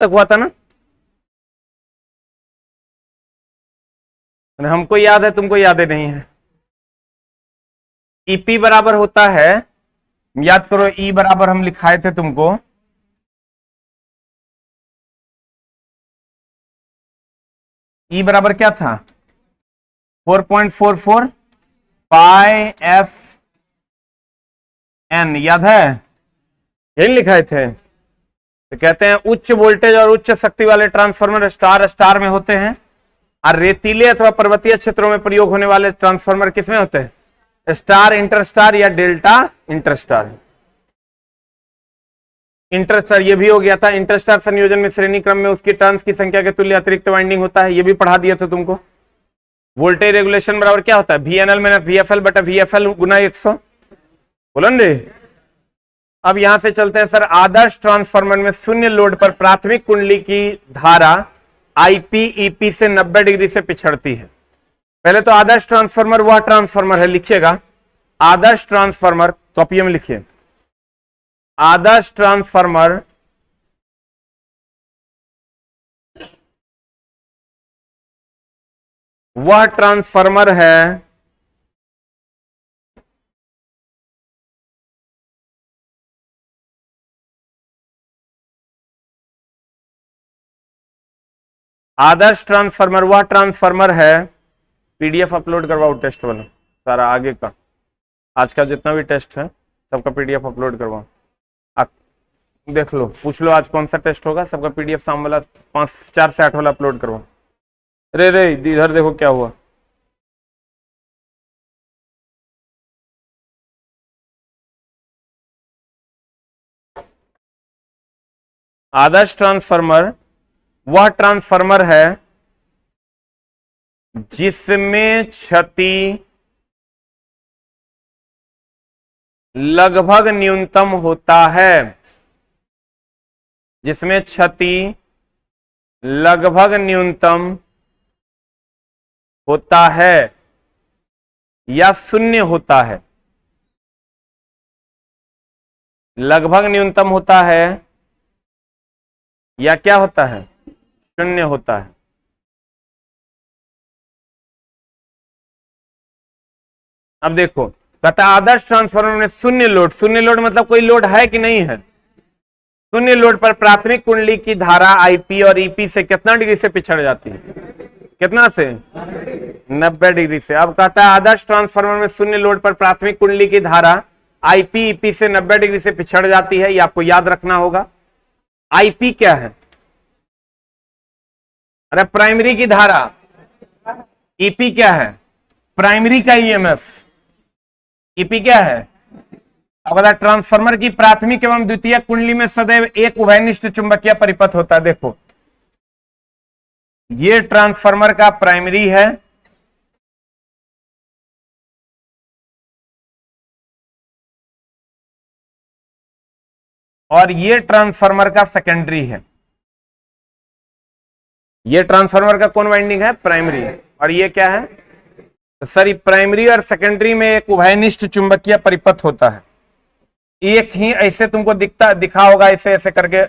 तक हुआ था ना? हमको याद है, तुमको याद है नहीं है। ईपी बराबर होता है, याद करो, ई बराबर हम लिखाए थे तुमको, ई बराबर क्या था? 4.44 पाई एफ एन, याद है? यही लिखाए थे। तो कहते हैं उच्च वोल्टेज और उच्च शक्ति वाले ट्रांसफार्मर स्टार स्टार में होते हैं, और रेतीले अथवा पर्वतीय क्षेत्रों में प्रयोग होने वाले ट्रांसफार्मर किसमें होते हैं? स्टार, इंटरस्टार या डेल्टा इंटरस्टार। इंटरस्टार ये भी हो गया था। इंटरस्टार संयोजन में श्रेणी क्रम में उसकी टर्न्स की संख्या के तुल्य अतिरिक्त वाइंडिंग होता है, ये भी पढ़ा दिया था तुमको। वोल्टेज रेगुलेशन बराबर क्या होता है? VNL माइनस VFL बटा VFL गुना 100। बोलो रे। अब यहां से चलते हैं सर, आदर्श ट्रांसफार्मर में शून्य लोड पर प्राथमिक कुंडली की धारा IPEP से 90 डिग्री से पिछड़ती है। पहले तो आदर्श ट्रांसफार्मर वह ट्रांसफार्मर है, लिखिएगा आदर्श ट्रांसफार्मर, कॉपी में लिखिए, आदर्श ट्रांसफार्मर वह ट्रांसफार्मर है आदर्श ट्रांसफार्मर वह ट्रांसफार्मर है, PDF अपलोड करवाओ टेस्ट वाला सारा, आगे का आज का जितना भी टेस्ट है सबका PDF अपलोड करवाओ। देख लो, पूछ लो आज कौन सा टेस्ट होगा, सबका PDF शाम वाला 4 से 8 वाला अपलोड करवाओ। रे इधर देखो क्या हुआ। आदर्श ट्रांसफार्मर वह ट्रांसफार्मर है जिसमें क्षति लगभग न्यूनतम होता है, जिसमें क्षति लगभग न्यूनतम होता है या शून्य होता है। लगभग न्यूनतम होता है या क्या होता है? शून्य होता है। अब देखो, कहता है आदर्श ट्रांसफार्मर में शून्य लोड, शून्य लोड मतलब कोई लोड है कि नहीं है? शून्य लोड पर प्राथमिक कुंडली की धारा IP और EP से कितना डिग्री से पिछड़ जाती है? कितना से? 90 डिग्री से। अब कहता है आदर्श ट्रांसफार्मर में शून्य लोड पर प्राथमिक कुंडली की धारा IP EP से 90 डिग्री से पिछड़ जाती है, ये आपको याद रखना होगा। IP क्या है? अरे प्राइमरी की धारा। EP क्या है? प्राइमरी का EMF। EP क्या है? अब ट्रांसफार्मर की प्राथमिक एवं द्वितीय कुंडली में सदैव एक उभयनिष्ठ चुंबकीय परिपथ होता है। देखो, ये ट्रांसफार्मर का प्राइमरी है, और ये ट्रांसफार्मर का सेकेंडरी है। ये ट्रांसफार्मर का कौन वाइंडिंग है? प्राइमरी। और ये क्या है? तो सर, प्राइमरी और सेकेंडरी में एक उभयनिष्ठ चुंबकीय परिपथ होता है। एक ही ऐसे तुमको दिखा होगा, ऐसे ऐसे करके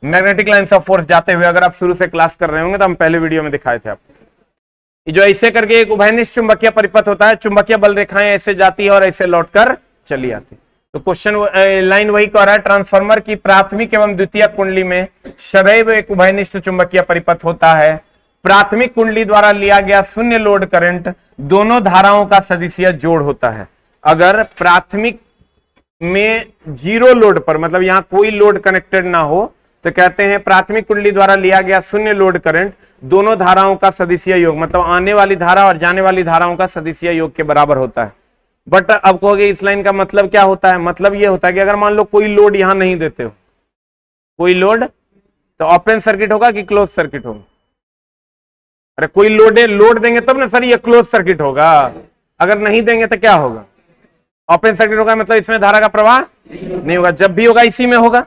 मैग्नेटिक लाइंस ऑफ फोर्स जाते हुए। अगर आप शुरू से क्लास कर रहे होंगे तो हम पहले वीडियो में दिखाए थे आपको। जो ऐसे करके एक उभयनिष्ठ चुंबकीय परिपथ होता है, चुंबकीय बल रेखाएं ऐसे जाती है और ऐसे लौटकर चली आती। तो क्वेश्चन लाइन वही कह रहा है, ट्रांसफार्मर की प्राथमिक एवं द्वितीय कुंडली में सदैव एक उभयनिष्ठ चुंबकीय परिपथ होता है। प्राथमिक कुंडली द्वारा लिया गया शून्य लोड करंट दोनों धाराओं का सदिशीय जोड़ होता है। अगर प्राथमिक में जीरो लोड पर, मतलब यहां कोई लोड कनेक्टेड ना हो, तो कहते हैं प्राथमिक कुंडली द्वारा लिया गया शून्य लोड करंट दोनों धाराओं का सदिशीय योग, मतलब आने वाली धारा और जाने वाली धाराओं का सदिशीय योग के बराबर होता है। बट अब कहोगे इस लाइन का मतलब क्या होता है? मतलब ये होता है कि अगर मान लो कोई लोड यहां नहीं देते हो, कोई लोड, तो ओपन सर्किट होगा कि क्लोज सर्किट होगा? अरे कोई लोड देंगे तब ना सर ये क्लोज सर्किट होगा। अगर नहीं देंगे तो क्या होगा? ओपन सर्किट होगा, मतलब इसमें धारा का प्रवाह नहीं होगा। जब भी होगा इसी में होगा,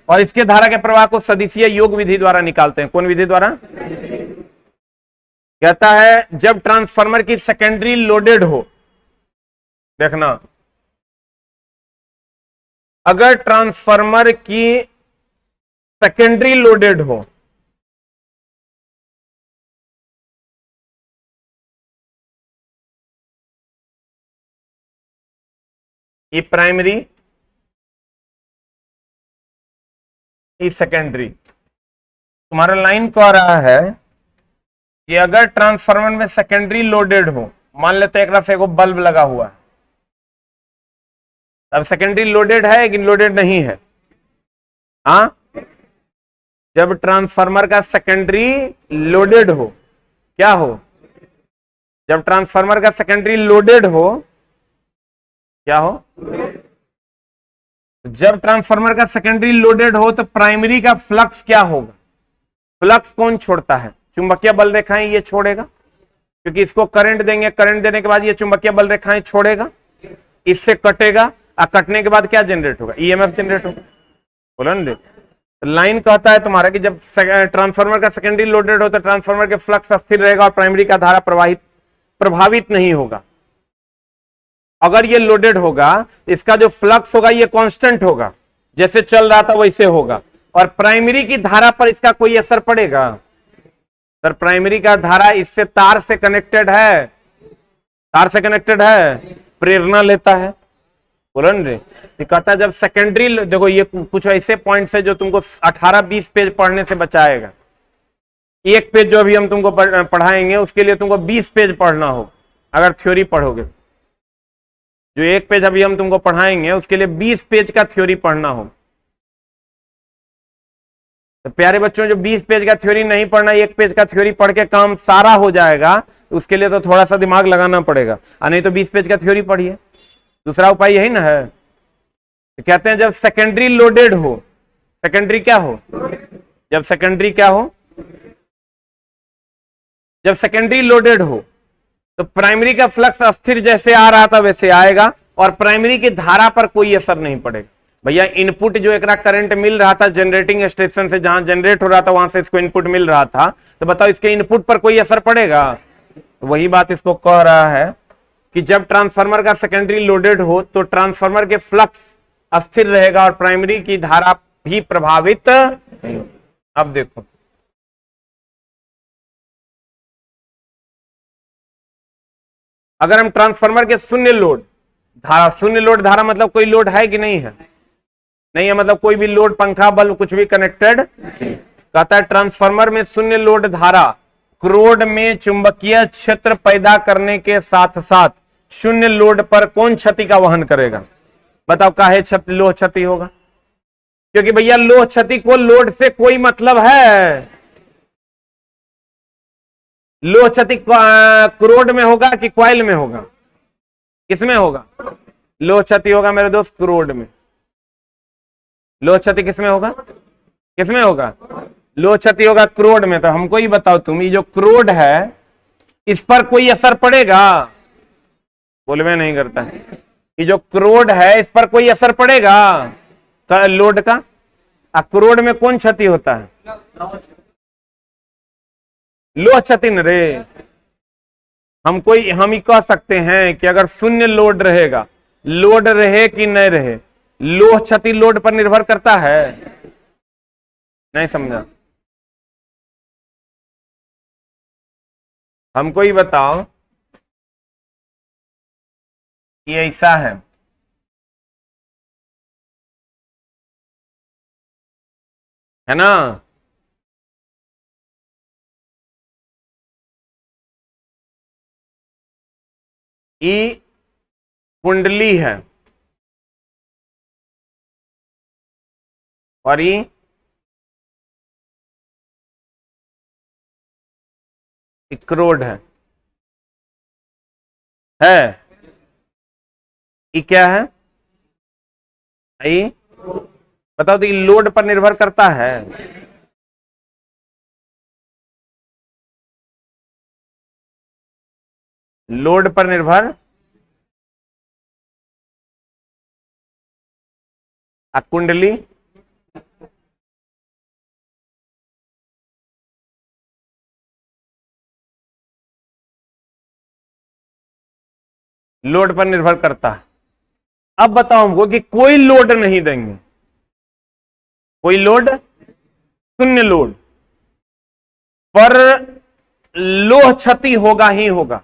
और इसके धारा के प्रवाह को सदिशीय योग विधि द्वारा निकालते हैं। कौन विधि द्वारा? कहता है जब ट्रांसफार्मर की सेकेंडरी लोडेड हो, देखना, अगर ट्रांसफार्मर की सेकेंडरी लोडेड हो, ये प्राइमरी, ये सेकेंडरी। तुम्हारा लाइन कह रहा है कि अगर ट्रांसफार्मर में सेकेंडरी लोडेड हो, मान लेते एक से एगो बल्ब लगा हुआ है, अब सेकेंडरी लोडेड है कि लोडेड नहीं है? हाँ, जब ट्रांसफार्मर का सेकेंडरी लोडेड हो, क्या हो? जब ट्रांसफार्मर का सेकेंडरी लोडेड हो, क्या हो? जब ट्रांसफार्मर का सेकेंडरी लोडेड हो तो प्राइमरी का फ्लक्स क्या होगा? फ्लक्स कौन छोड़ता है? चुंबकीय बल रेखाएं ये छोड़ेगा, क्योंकि इसको करंट देंगे, करंट देने के बाद ये चुंबकीय बल रेखाएं छोड़ेगा, इससे कटेगा, और कटने के बाद क्या जनरेट होगा? ईएमएफ जनरेट होगा। बोलो ना, लाइन कहता है तुम्हारा कि जब ट्रांसफार्मर का सेकेंडरी लोडेड हो तो ट्रांसफार्मर के फ्लक्स स्थिर रहेगा और प्राइमरी का धारा प्रभावित नहीं होगा। अगर ये लोडेड होगा, इसका जो फ्लक्स होगा ये कांस्टेंट होगा, जैसे चल रहा था वैसे होगा, और प्राइमरी की धारा पर इसका कोई असर पड़ेगा? सर, प्राइमरी का धारा इससे तार से कनेक्टेड है, तार से कनेक्टेड है, प्रेरणा लेता है। बोलो न रे, कहता है जब सेकेंडरी, देखो ये कुछ ऐसे पॉइंट्स है जो तुमको 18-20 पेज पढ़ने से बचाएगा। एक पेज जो अभी हम तुमको पढ़ाएंगे उसके लिए तुमको 20 पेज पढ़ना हो अगर थ्योरी पढ़ोगे। जो एक पेज अभी हम तुमको पढ़ाएंगे उसके लिए 20 पेज का थ्योरी पढ़ना हो। तो प्यारे बच्चों, जो 20 पेज का थ्योरी नहीं पढ़ना, एक पेज का थ्योरी पढ़ के काम सारा हो जाएगा, उसके लिए तो थोड़ा सा दिमाग लगाना पड़ेगा, और नहीं तो 20 पेज का थ्योरी पढ़िए। दूसरा उपाय यही ना है। तो कहते हैं जब सेकेंडरी लोडेड हो, सेकेंडरी क्या हो? जब सेकेंडरी क्या हो? जब सेकेंडरी लोडेड हो तो प्राइमरी का फ्लक्स अस्थिर जैसे आ रहा था वैसे आएगा, और प्राइमरी की धारा पर कोई असर नहीं पड़ेगा। भैया, इनपुट जो एक करंट मिल रहा था जनरेटिंग स्टेशन से, जहां जनरेट हो रहा था वहां से इसको इनपुट मिल रहा था, तो बताओ इसके इनपुट पर कोई असर पड़ेगा? वही बात इसको कह रहा है कि जब ट्रांसफार्मर का सेकेंडरी लोडेड हो तो ट्रांसफार्मर के फ्लक्स अस्थिर रहेगा और प्राइमरी की धारा भी प्रभावित नहीं। अब देखो, अगर हम ट्रांसफार्मर के शून्य लोड धारा मतलब कोई लोड है कि नहीं है? नहीं है, मतलब कोई भी लोड, पंखा, बल्ब, कुछ भी कनेक्टेड। कहता है ट्रांसफार्मर में शून्य लोड धारा क्रोड में चुंबकीय क्षेत्र पैदा करने के साथ साथ शून्य लोड पर कौन क्षति का वहन करेगा? बताओ, काहे लोह क्षति होगा? क्योंकि भैया लोह क्षति को लोड से कोई मतलब है। लोह क्षति क्रोड में होगा कि क्वाइल में होगा? किसमें होगा? लोह क्षति होगा मेरे दोस्त क्रोड में। लोह क्षति किसमें होगा? किसमें होगा? लोह क्षति होगा क्रोड में। तो हमको ही बताओ तुम, ये जो क्रोड है इस पर कोई असर पड़ेगा? बोलवे नहीं करता है। ये जो क्रोड है इस पर कोई असर पड़ेगा लोड का? क्रोड में कौन क्षति होता है? लोह क्षति न रे। हम ही कह सकते हैं कि अगर शून्य लोड रहेगा, लोड रहे कि नहीं रहे, लोह क्षति लोड पर निर्भर करता है? नहीं समझा? हमको ही बताओ, ये ऐसा है ना? ये कुंडली है और ये क्रोड है। ये क्या है? ये बताओ, तो ये लोड पर निर्भर करता है? लोड पर निर्भर, कुंडली लोड पर निर्भर करता है। अब बताओ हमको कि कोई लोड नहीं देंगे, कोई लोड शून्य लोड पर लोह क्षति होगा ही होगा,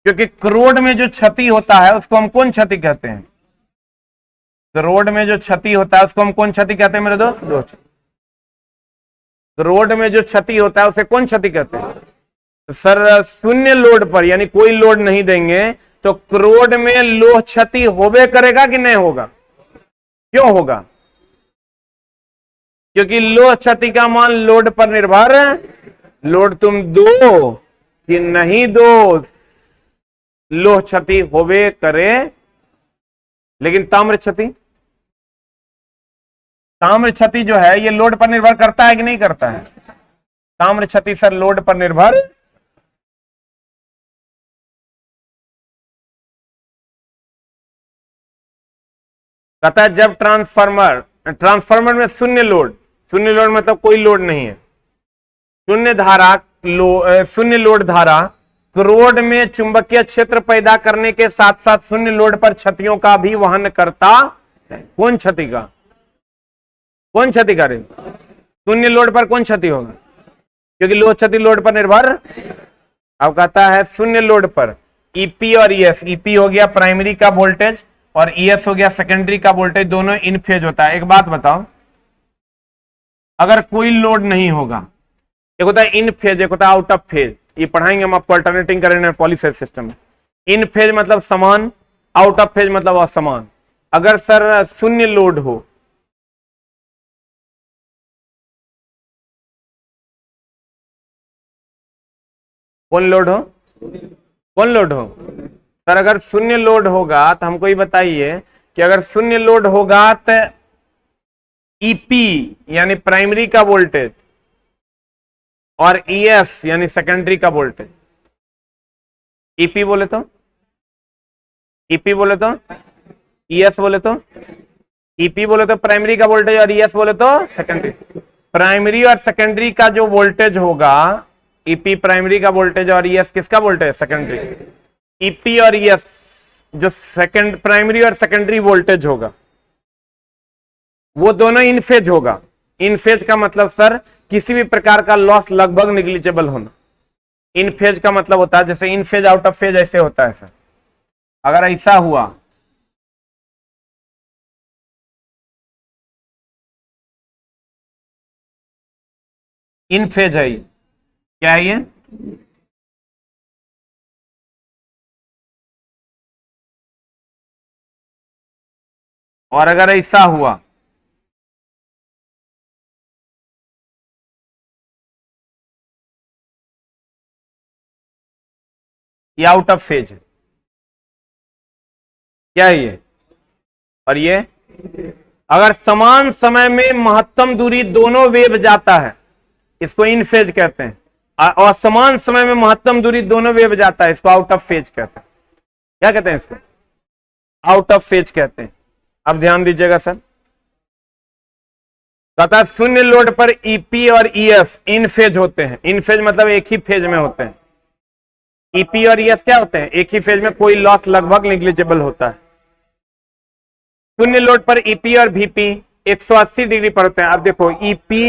क्योंकि करोड़ में जो क्षति होता है उसको हम कौन क्षति कहते हैं? करोड़ में जो क्षति होता है उसको हम कौन क्षति कहते हैं मेरे दोस्त? लोह क्षति। करोड़ में जो क्षति होता है उसे कौन क्षति कहते हैं? तो सर शून्य लोड पर यानी कोई लोड नहीं देंगे तो करोड़ में लोह क्षति होबे करेगा कि नहीं होगा? क्यों होगा? क्योंकि लोह क्षति का मान लोड पर निर्भर है। लोड तुम दो कि नहीं दो, लोह क्षति होबे करे। लेकिन ताम्र क्षति, ताम्र क्षति जो है ये लोड पर निर्भर करता है कि नहीं करता है? ताम्र क्षति सर लोड पर निर्भर कहता है। जब ट्रांसफार्मर में शून्य लोड मतलब कोई लोड नहीं है, शून्य लोड धारा करोड़ में चुंबकीय क्षेत्र पैदा करने के साथ साथ शून्य लोड पर क्षतियों का भी वहन करता है। कौन क्षति का? कौन क्षति करे? शून्य लोड पर कौन क्षति होगा? क्योंकि लोह क्षति लोड पर निर्भर। अब कहता है शून्य लोड पर ईपी और ईएस, ईपी हो गया प्राइमरी का वोल्टेज और ईएस हो गया सेकेंडरी का वोल्टेज, दोनों इन फेज होता है। एक बात बताओ, अगर कोई लोड नहीं होगा, एक होता है इन फेज, एक होता है आउट ऑफ फेज। ये पढ़ाएंगे हम आपको अल्टरनेटिंग करंट और पॉलीफेज सिस्टम में। इन फेज मतलब समान, आउट ऑफ फेज मतलब असमान। अगर सर शून्य लोड हो, कौन लोड हो? कौन लोड हो सर? अगर शून्य लोड होगा तो हमको ये बताइए कि अगर शून्य लोड होगा तो ईपी यानी प्राइमरी का वोल्टेज और ईएस यानी सेकेंडरी का वोल्टेज, ईपी बोले तो, ईपी बोले तो, ईएस बोले तो, ईपी बोले तो प्राइमरी का वोल्टेज और ईएस बोले तो सेकेंडरी। प्राइमरी और सेकेंडरी का जो वोल्टेज होगा, ईपी प्राइमरी का वोल्टेज और ईएस किसका वोल्टेज? सेकेंडरी। ईपी और ईएस जो प्राइमरी और सेकेंडरी वोल्टेज होगा वो दोनों इन फेज होगा। इन फेज का मतलब सर किसी भी प्रकार का लॉस लगभग निग्लिजिबल होना। इन फेज का मतलब होता है जैसे इन फेज आउट ऑफ फेज ऐसे होता है सर। अगर ऐसा हुआ इन फेज है, क्या है ये? और अगर ऐसा हुआ ये आउट ऑफ फेज है, क्या है ये? और ये अगर समान समय में महत्तम दूरी दोनों वेव जाता है, इसको इन फेज कहते हैं। और समान समय में महत्तम दूरी दोनों वेव जाता है, इसको आउट ऑफ फेज कहते हैं। क्या कहते हैं इसको? आउट ऑफ फेज कहते हैं। अब ध्यान दीजिएगा सर, कहता है शून्य लोड पर ईपी और ईएस इन फेज होते हैं। इन फेज मतलब एक ही फेज में होते हैं। ईपी और ईएस क्या होते हैं? एक ही फेज में, कोई लॉस लगभग निग्लिजिबल होता है। शून्य लोड पर ईपी और वीपी 180 डिग्री पर होते हैं। अब देखो ईपी,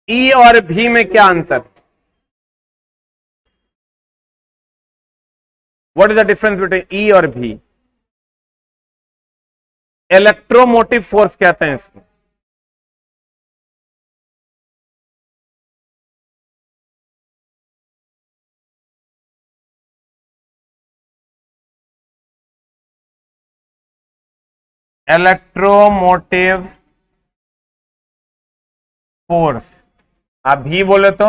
ई और भी में क्या अंतर? What is the difference between ई और भी? इलेक्ट्रोमोटिव फोर्स कहते हैं इसको। Electromotive force. आप भी बोले तो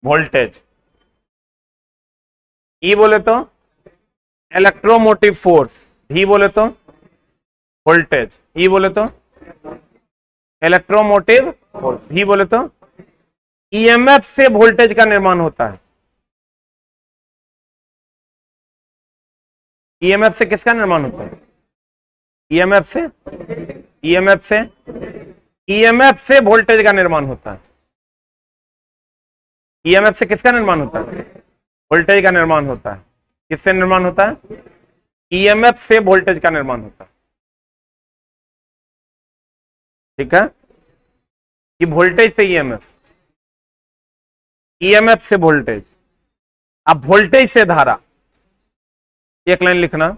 वोल्टेज, ई बोले तो इलेक्ट्रोमोटिव फोर्स, भी बोले तो वोल्टेज, ई बोले तो इलेक्ट्रोमोटिव फोर्स, भी बोले तो ईएमएफ से वोल्टेज का निर्माण होता है। ईएमएफ से किसका निर्माण होता है? ईएमएफ से, ईएमएफ से, ईएमएफ से वोल्टेज का निर्माण होता है। ईएमएफ से किसका निर्माण होता है? वोल्टेज का निर्माण होता है। किससे निर्माण होता है? ईएमएफ से वोल्टेज का निर्माण होता है। ठीक है, कि वोल्टेज से ईएमएफ, ईएमएफ से वोल्टेज। अब वोल्टेज से धारा, एक लाइन लिखना,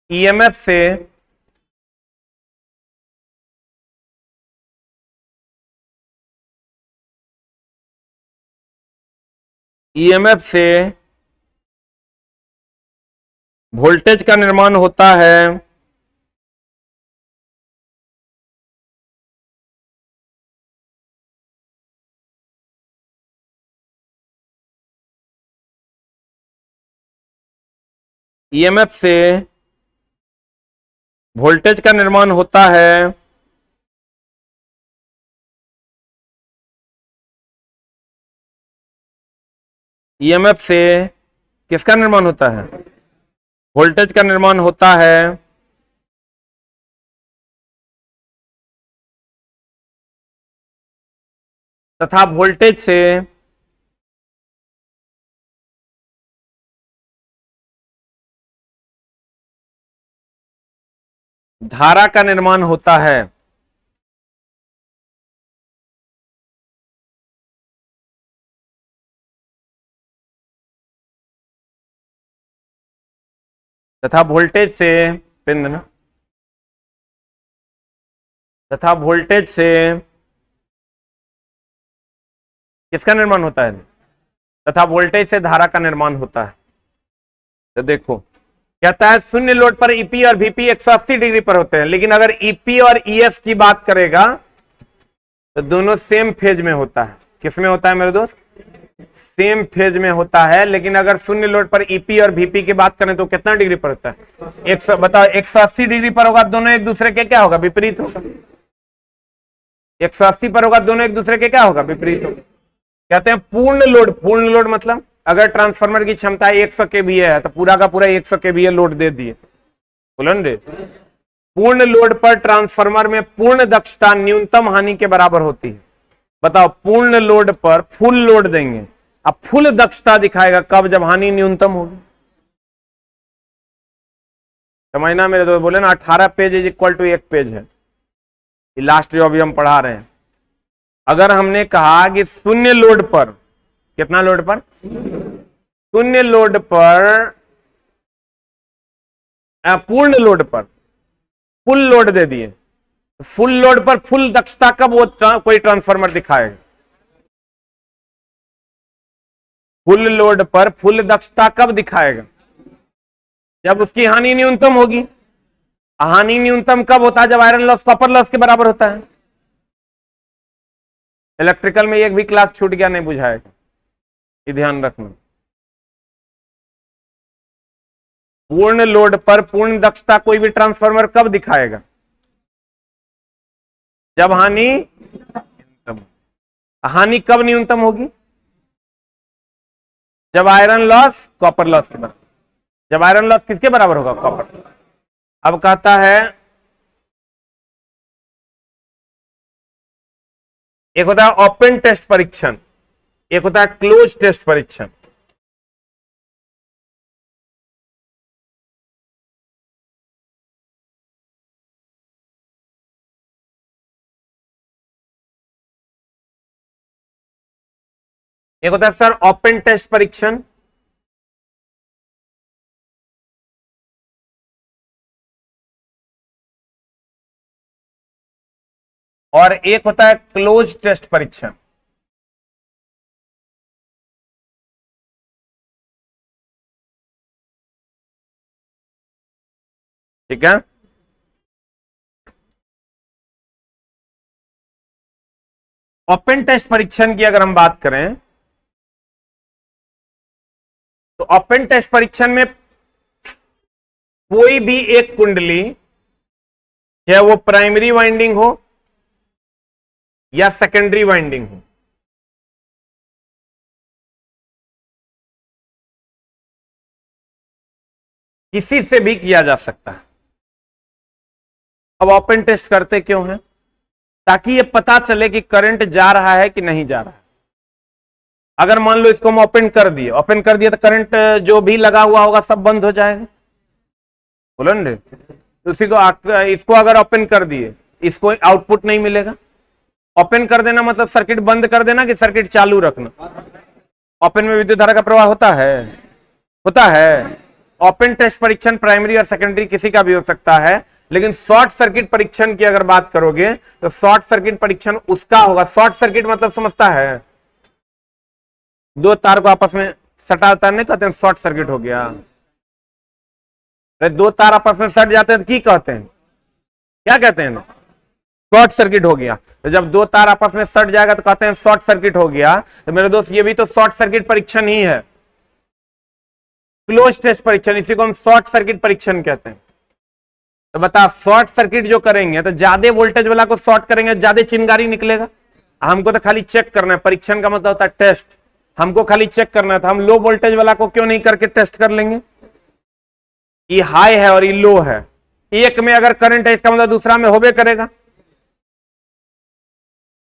ईएमएफ से ईएमएफ से वोल्टेज का निर्माण होता है। ईएमएफ से वोल्टेज का निर्माण होता है ईएमएफ से किसका निर्माण होता है? वोल्टेज का निर्माण होता है तथा वोल्टेज से धारा का निर्माण होता है। तथा वोल्टेज से, पिन देना, तथा वोल्टेज से किसका निर्माण होता है? तथा वोल्टेज से धारा का निर्माण होता है। तो देखो कहता है शून्य लोड पर ईपी और वीपी 180 डिग्री पर होते हैं, लेकिन अगर ईपी और ईएस की बात करेगा तो दोनों सेम फेज में होता है। किसमें होता है मेरे दोस्त? सेम फेज में होता है। लेकिन अगर शून्य लोड पर ईपी और वीपी की बात करें तो कितना डिग्री पर होता है? बताओ 180 डिग्री पर होगा, दोनों एक दूसरे के क्या होगा? विपरीत होगा। 180 पर होगा, दोनों एक दूसरे के क्या होगा? विपरीत होगा। कहते हैं पूर्ण लोड। पूर्ण लोड मतलब अगर ट्रांसफार्मर की क्षमता 100 केवीए है तो पूरा का पूरा 100 केवीए लोड दे दिए, बोलन रे। पूर्ण लोड पर ट्रांसफार्मर में पूर्ण दक्षता न्यूनतम हानि के बराबर होती है। बताओ पूर्ण लोड पर फुल लोड देंगे, अब फुल दक्षता दिखाएगा कब? जब हानि न्यूनतम होगी। समझना मेरे दोस्त, बोले ना 18 page is equal to 1 page है, ये लास्ट जो अभी हम पढ़ा रहे हैं। अगर हमने कहा कि शून्य लोड पर, कितना लोड पर? शून्य लोड पर, पूर्ण लोड पर फुल लोड दे दिए, फुल लोड पर फुल दक्षता कब वो कोई ट्रांसफार्मर दिखाएगा? फुल लोड पर फुल दक्षता कब दिखाएगा? जब उसकी हानि न्यूनतम होगी। हानि न्यूनतम कब होता है? जब आयरन लॉस कॉपर लॉस के बराबर होता है। इलेक्ट्रिकल में एक भी क्लास छूट गया नहीं बुझाएगा, ये ध्यान रखना। पूर्ण लोड पर पूर्ण दक्षता कोई भी ट्रांसफार्मर कब दिखाएगा? जब हानि न्यूनतम। हानि कब न्यूनतम होगी? जब आयरन लॉस कॉपर लॉस के बराबर। जब आयरन लॉस किसके बराबर होगा? कॉपर। अब कहता है एक होता है ओपन टेस्ट परीक्षण, एक होता है क्लोज टेस्ट परीक्षण। एक होता है सर ओपन टेस्ट परीक्षण, और एक होता है क्लोज टेस्ट परीक्षण। ठीक है, ओपन टेस्ट परीक्षण की अगर हम बात करें तो ओपन टेस्ट परीक्षण में कोई भी एक कुंडली, चाहे वो प्राइमरी वाइंडिंग हो या सेकेंडरी वाइंडिंग हो, किसी से भी किया जा सकता है। अब ओपन टेस्ट करते क्यों हैं? ताकि ये पता चले कि करंट जा रहा है कि नहीं जा रहा है। अगर मान लो इसको हम ओपन कर दिए तो करंट जो भी लगा हुआ होगा सब बंद हो जाएगा। बोलो ना रे, उसी को इसको अगर ओपन कर दिए, इसको आउटपुट नहीं मिलेगा। ओपन कर देना मतलब सर्किट बंद कर देना कि सर्किट चालू रखना। ओपन में विद्युत धारा का प्रवाह होता है, होता है। ओपन टेस्ट परीक्षण प्राइमरी और सेकेंडरी किसी का भी हो सकता है, लेकिन शॉर्ट सर्किट परीक्षण की अगर बात करोगे तो शॉर्ट सर्किट परीक्षण उसका होगा। शॉर्ट सर्किट मतलब समझता है, दो तार को आपस में सटा नहीं कहते हैं शॉर्ट सर्किट हो गया। अरे दो तार आपस में सट जाते हैं तो की कहते हैं, क्या कहते हैं? शॉर्ट सर्किट हो गया। तो जब दो तार आपस में सट जाएगा तो कहते हैं शॉर्ट सर्किट हो गया। तो मेरे दोस्त ये भी तो शॉर्ट सर्किट परीक्षण ही है, क्लोज टेस्ट परीक्षण, इसी को हम शॉर्ट सर्किट परीक्षण कहते हैं। तो बता, शॉर्ट सर्किट जो करेंगे तो ज्यादा वोल्टेज वाला को शॉर्ट करेंगे, ज्यादा चिंगारी निकलेगा। हमको तो खाली चेक करना है, परीक्षण का मतलब होता है टेस्ट, हमको खाली चेक करना है। तो हम लो वोल्टेज वाला को क्यों नहीं करके टेस्ट कर लेंगे? ये हाई है और ये लो है, एक में अगर करंट है इसका मतलब दूसरा में होबे करेगा।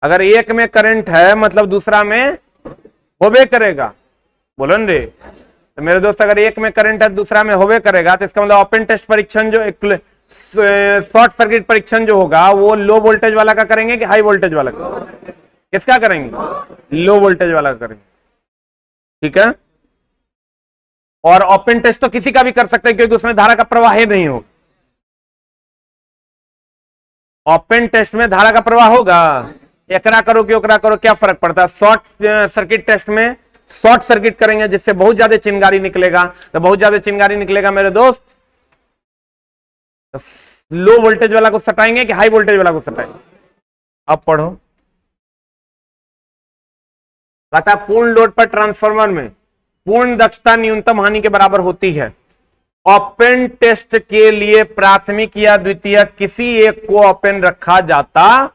अगर एक में करंट है मतलब दूसरा में होबे करेगा, बोलो न रे। तो मेरे दोस्त अगर एक में करंट है दूसरा में होबे करेगा, तो इसका मतलब ओपन टेस्ट परीक्षण जो शॉर्ट सर्किट परीक्षण जो होगा वो लो वोल्टेज वाला का करेंगे कि हाई वोल्टेज वाला का? किसका करेंगे? लो वोल्टेज वाला का करेंगे, ठीक है। और ओपन टेस्ट तो किसी का भी कर सकते हैं क्योंकि उसमें धारा का प्रवाह ही नहीं होगा। ओपन टेस्ट में धारा का प्रवाह होगा, एकरा करो कि ओकरा करो, क्या फर्क पड़ता है? शॉर्ट सर्किट टेस्ट में शॉर्ट सर्किट करेंगे जिससे बहुत ज्यादा चिंगारी निकलेगा। तो बहुत ज्यादा चिंगारी निकलेगा मेरे दोस्त, तो लो वोल्टेज वाला को सटाएंगे कि हाई वोल्टेज वाला को सटाएंगे? अब पढ़ो, बता, पूर्ण लोड पर ट्रांसफार्मर में पूर्ण दक्षता न्यूनतम हानि के बराबर होती है। ओपन टेस्ट के लिए प्राथमिक या द्वितीयक किसी एक को ओपन रखा जाता,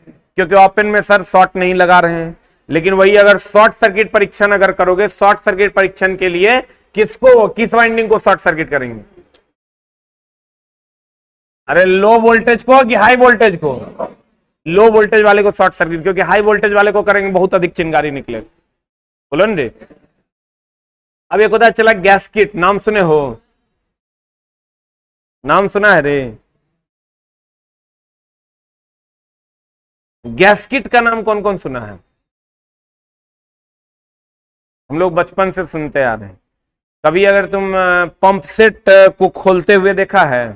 क्योंकि ओपन में सर शॉर्ट नहीं लगा रहे हैं। लेकिन वही अगर शॉर्ट सर्किट परीक्षण अगर करोगे, शॉर्ट सर्किट परीक्षण के लिए किसको, किस वाइंडिंग को शॉर्ट सर्किट करेंगे? अरे लो वोल्टेज को कि हाई वोल्टेज को? लो वोल्टेज वाले को शॉर्ट सर्किट, क्योंकि हाई वोल्टेज वाले को करेंगे बहुत अधिक चिंगारी निकलेगा। बोलो न रे। अब एक होता है चला गैसकिट, नाम सुने हो? नाम सुना है रे? गैसकिट का नाम कौन कौन सुना है? हम लोग बचपन से सुनते आ रहे हैं। कभी अगर तुम पंप सेट को खोलते हुए देखा है?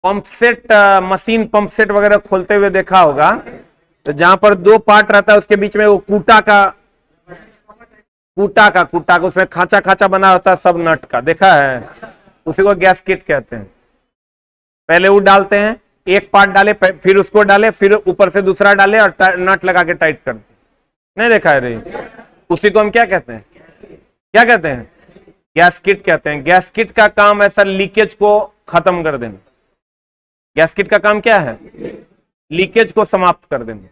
Pump set machine pump set वगैरह खोलते हुए देखा होगा, तो जहां पर दो पार्ट रहता है उसके बीच में वो कूटा का उसमें खांचा खांचा बना होता है सब नट का, देखा है? उसी को गैसकिट कहते हैं। पहले वो डालते हैं, एक पार्ट डाले फिर उसको डाले, फिर ऊपर से दूसरा डाले और नट लगा के टाइट कर, नहीं देखा है रे? उसी को हम क्या कहते हैं? क्या कहते हैं? गैसकिट कहते हैं। गैसकिट का काम है सर लीकेज को खत्म कर देना। गैसकिट का काम क्या है? लीकेज को समाप्त कर देना।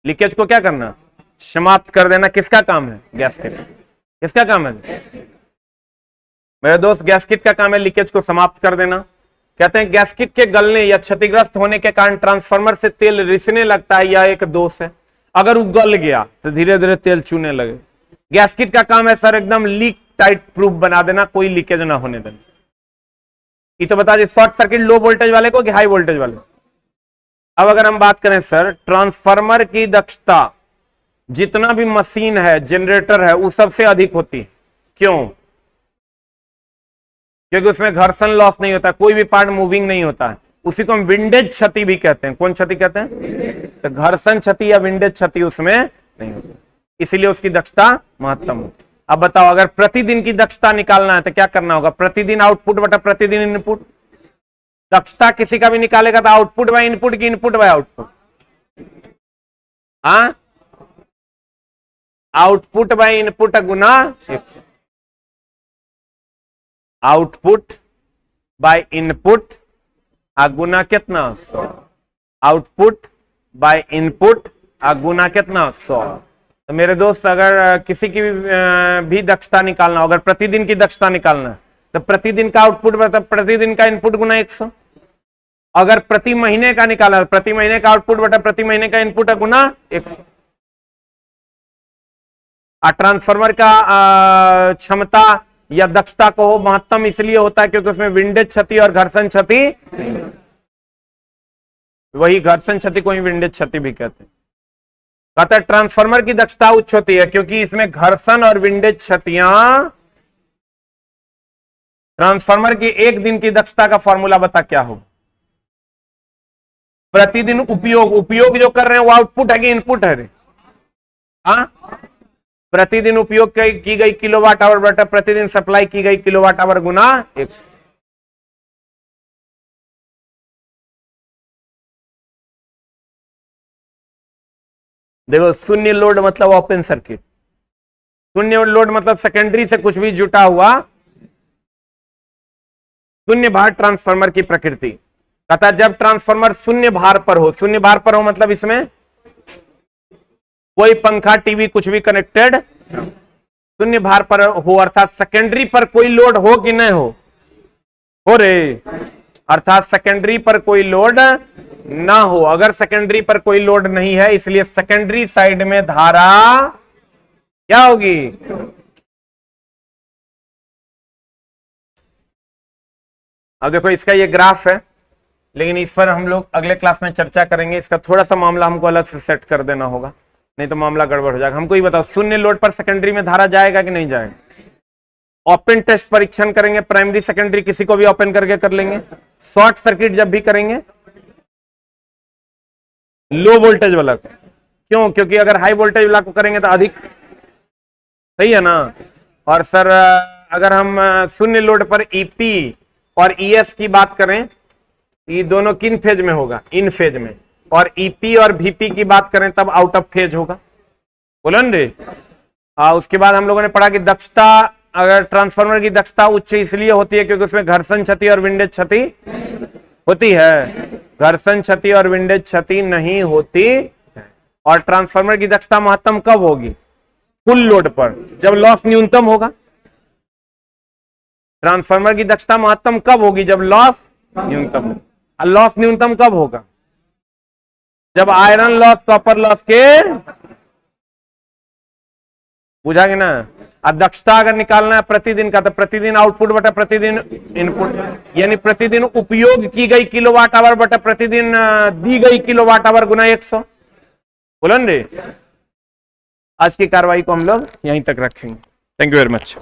लीकेज को क्या करना? समाप्त कर देना। किसका काम है? गैसकिट। किसका काम है मेरे दोस्त? गैसकिट का काम है लीकेज को समाप्त कर देना। कहते हैं गैसकिट के गलने या क्षतिग्रस्त होने के कारण ट्रांसफार्मर से तेल रिसने लगता है, यह एक दोष है। अगर वो गल गया तो धीरे धीरे तेल चूने लगे। गैसकिट का काम है सर एकदम लीक टाइट प्रूफ बना देना, कोई लीकेज ना होने देना। ये तो बता दी शॉर्ट सर्किट लो वोल्टेज वाले को कि हाई वोल्टेज वाले? अब अगर हम बात करें सर, ट्रांसफार्मर की दक्षता जितना भी मशीन है, जनरेटर है, वो सबसे अधिक होती है। क्यों? क्योंकि उसमें घर्षण लॉस नहीं होता, कोई भी पार्ट मूविंग नहीं होता है। उसी को हम विंडेज क्षति भी कहते हैं। कौन क्षति कहते हैं? तो घर्षण क्षति या विंडेज क्षति उसमें नहीं होती, इसीलिए उसकी दक्षता महत्तम होती। अब बताओ, अगर प्रतिदिन की दक्षता निकालना है तो क्या करना होगा? प्रतिदिन आउटपुट बटा प्रतिदिन इनपुट। दक्षता किसी का भी निकालेगा तो आउटपुट बाय इनपुट की इनपुट बाय आउटपुट? हाँ, आउटपुट बाय इनपुट गुना आउटपुट बाय इनपुट गुना कितना? 100। आउटपुट बाय इनपुट गुना कितना? 100। तो मेरे दोस्त अगर किसी की भी दक्षता निकालना हो, अगर प्रतिदिन की दक्षता निकालना है तो प्रतिदिन का आउटपुट बता प्रतिदिन का इनपुट गुना 100। अगर प्रति महीने का निकाला, प्रति महीने का आउटपुट बटा प्रति महीने का इनपुट गुना 100। ट्रांसफार्मर का क्षमता या दक्षता कहो, महत्तम इसलिए होता है क्योंकि उसमें विंडेज क्षति और घर्षण क्षति, वही घर्षण क्षति को ही विंडेज क्षति भी कहते हैं। कहता है ट्रांसफार्मर की दक्षता उच्च होती है क्योंकि इसमें घर्षण और विंडेज क्षतियां। ट्रांसफार्मर की एक दिन की दक्षता का फॉर्मूला बता क्या हो? प्रतिदिन उपयोग, उपयोग जो कर रहे हैं वो आउटपुट है कि इनपुट है रे? हाँ, प्रतिदिन उपयोग की गई किलोवाट आवर बटा प्रतिदिन सप्लाई की गई किलोवाट आवर गुना 100। देखो, शून्य लोड मतलब ओपन सर्किट, शून्य लोड मतलब सेकेंडरी से कुछ भी जुटा हुआ, शून्य भार ट्रांसफार्मर की प्रकृति। कहता जब ट्रांसफार्मर शून्य भार पर हो, शून्य भार पर हो मतलब इसमें कोई पंखा टीवी कुछ भी कनेक्टेड, शून्य भार पर हो अर्थात सेकेंडरी पर कोई लोड हो कि नहीं हो रे, अर्थात सेकेंडरी पर कोई लोड ना हो। अगर सेकेंडरी पर कोई लोड नहीं है इसलिए सेकेंडरी साइड में धारा क्या होगी? अब देखो इसका ये ग्राफ है, लेकिन इस पर हम लोग अगले क्लास में चर्चा करेंगे। इसका थोड़ा सा मामला हमको अलग से सेट कर देना होगा, नहीं तो मामला गड़बड़ हो जाएगा। हमको ये बताओ, शून्य लोड पर सेकेंडरी में धारा जाएगा कि नहीं जाएगा? ओपन टेस्ट परीक्षण करेंगे, प्राइमरी सेकेंडरी किसी को भी ओपन करके कर लेंगे। शॉर्ट सर्किट जब भी करेंगे लो वोल्टेज वाला को, क्यों? क्योंकि अगर हाई वोल्टेज वाला को करेंगे तो अधिक, सही है ना। और सर अगर हम शून्य लोड पर ईपी और ईएस की बात करें, ये दोनों किन फेज में होगा? इन फेज में। और ईपी और वीपी की बात करें तब आउट ऑफ फेज होगा, बोलो न रे। उसके बाद हम लोगों ने पढ़ा कि दक्षता, अगर ट्रांसफार्मर की दक्षता उच्च इसलिए होती है क्योंकि उसमें घर्षण क्षति और विंडेज क्षति होती है, घर्षण क्षति और विंडेज क्षति नहीं होती। और ट्रांसफार्मर की दक्षता महत्तम कब होगी? फुल लोड पर, जब लॉस न्यूनतम होगा। ट्रांसफार्मर की दक्षता महत्तम कब होगी? जब लॉस न्यूनतम होगा। लॉस न्यूनतम कब होगा? जब आयरन लॉस कॉपर लॉस के, बुझा ना। अब दक्षता अगर निकालना है प्रतिदिन का तो प्रतिदिन आउटपुट बटा प्रतिदिन इनपुट, यानी प्रतिदिन उपयोग की गई किलोवाट आवर बटा प्रतिदिन दी गई किलोवाट आवर गुना 100। बोलन रे। आज की कार्रवाई को हम लोग यहीं तक रखेंगे। Thank you very much.